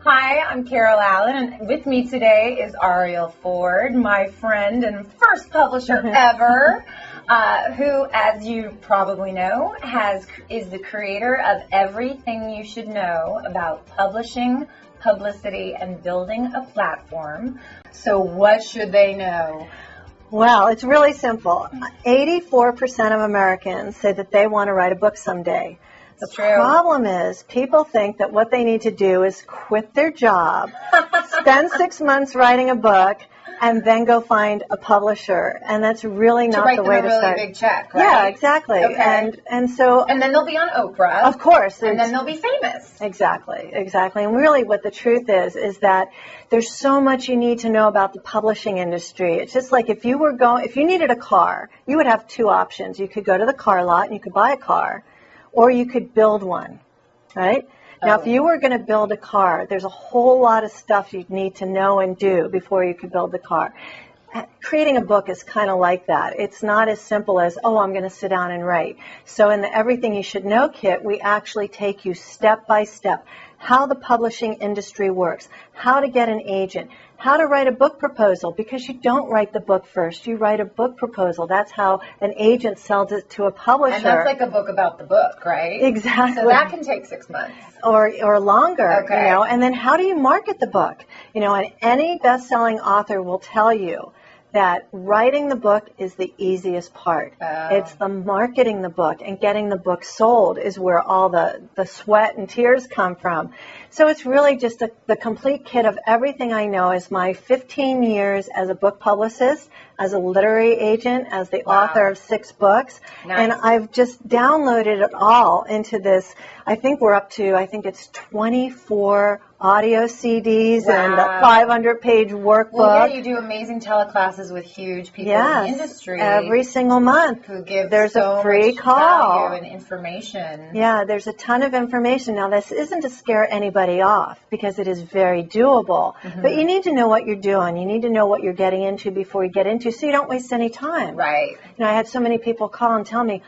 Hi, I'm Carol Allen, and with me today is Aurielle Ford, my friend and first publisher ever, who, as you probably know, is the creator of everything you should know about publishing, publicity, and building a platform. So what should they know? Well, it's really simple. 84% of Americans say that they want to write a book someday. The problem is people think that what they need to do is quit their job, spend 6 months writing a book, and then go find a publisher. And that's really not the way to start. To write them a really big check, right? Yeah, exactly. Okay. And so... And then they'll be on Oprah. Of course. And then they'll be famous. Exactly. And really what the truth is that there's so much you need to know about the publishing industry. It's just like if you needed a car, you would have two options. You could go to the car lot and you could buy a car, or you could build one, right? Now, if you were going to build a car, there's a whole lot of stuff you'd need to know and do before you could build the car. Creating a book is kind of like that. It's not as simple as, oh, I'm going to sit down and write. So in the Everything You Should Know kit, we actually take you step by step, how the publishing industry works, how to get an agent, how to write a book proposal, because you don't write the book first, you write a book proposal. That's how an agent sells it to a publisher. And that's like a book about the book, right? Exactly. So that can take 6 months. Or longer, okay. And then how do you market the book? And any best-selling author will tell you that writing the book is the easiest part. It's the marketing the book and getting the book sold is where all the sweat and tears come from. So it's really just the complete kit of everything I know is my 15 years as a book publicist, as a literary agent, as the author of 6 books. Nice. And I've just downloaded it all into this. I think it's 24 audio CDs and a 500-page workbook. Well, yeah, you do amazing teleclasses with huge people in the industry. Every single month. Who give there's so a free much call value and information. Yeah, there's a ton of information. Now, this isn't to scare anybody off because it is very doable. Mm-hmm. But you need to know what you're doing. You need to know what you're getting into before you get into so you don't waste any time. Right. I had so many people call and tell me,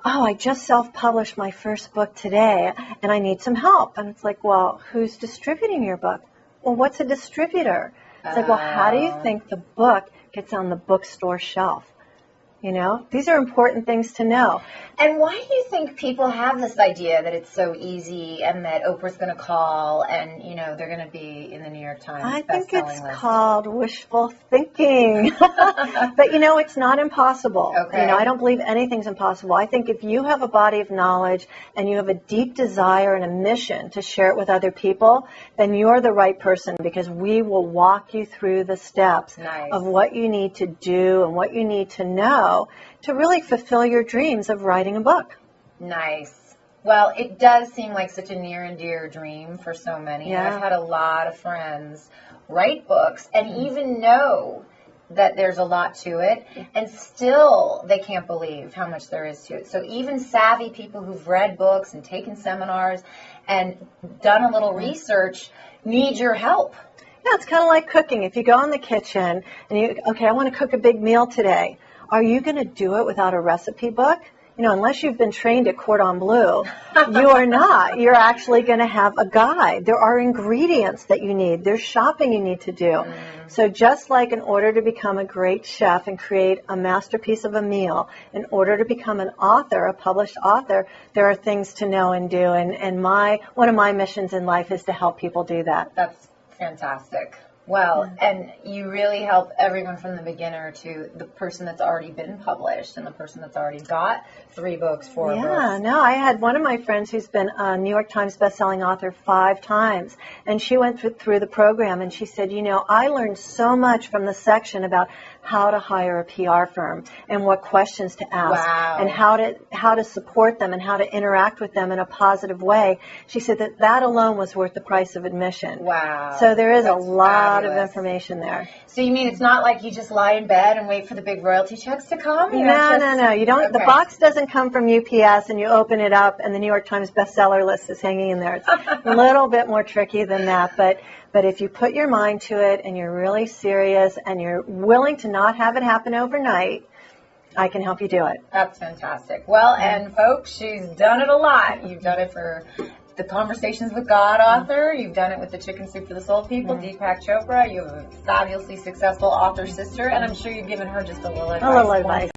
oh, I just self-published my first book today, and I need some help. And it's like, well, who's distributing your book? Well, what's a distributor? It's like, well, how do you think the book gets on the bookstore shelf? These are important things to know. And why do you think people have this idea that it's so easy and that Oprah's going to call and, they're going to be in the New York Times I think it's list? Called wishful thinking. But, it's not impossible. Okay. I don't believe anything's impossible. I think if you have a body of knowledge and you have a deep desire and a mission to share it with other people, then you're the right person because we will walk you through the steps of what you need to do and what you need to know to really fulfill your dreams of writing a book. Nice. Well, it does seem like such a near and dear dream for so many. Yeah. I've had a lot of friends write books and even know that there's a lot to it, and still they can't believe how much there is to it. So even savvy people who've read books and taken seminars and done a little research need your help. Yeah, it's kind of like cooking. If you go in the kitchen and I want to cook a big meal today. Are you going to do it without a recipe book? Unless you've been trained at Cordon Bleu, you are not. You're actually going to have a guide. There are ingredients that you need. There's shopping you need to do. So just like in order to become a great chef and create a masterpiece of a meal, in order to become an author, a published author, there are things to know and do. And one of my missions in life is to help people do that. That's fantastic. Well, and you really help everyone from the beginner to the person that's already been published and the person that's already got 3 books, 4 books. Yeah, no, I had one of my friends who's been a New York Times bestselling author 5 times, and she went through the program, and she said, I learned so much from the section about how to hire a PR firm and what questions to ask and how to support them and how to interact with them in a positive way. She said that alone was worth the price of admission. Wow. So there is a lot of information there. So you mean it's not like you just lie in bed and wait for the big royalty checks to come? No. You don't. Okay. The box doesn't come from UPS and you open it up and the New York Times bestseller list is hanging in there. It's a little bit more tricky than that, but if you put your mind to it and you're really serious and you're willing to not have it happen overnight, I can help you do it. That's fantastic. Well, and folks, she's done it a lot. You've done it for the Conversations with God author. You've done it with the Chicken Soup for the Soul People, Deepak Chopra. You have a fabulously successful author sister, and I'm sure you've given her just a little advice.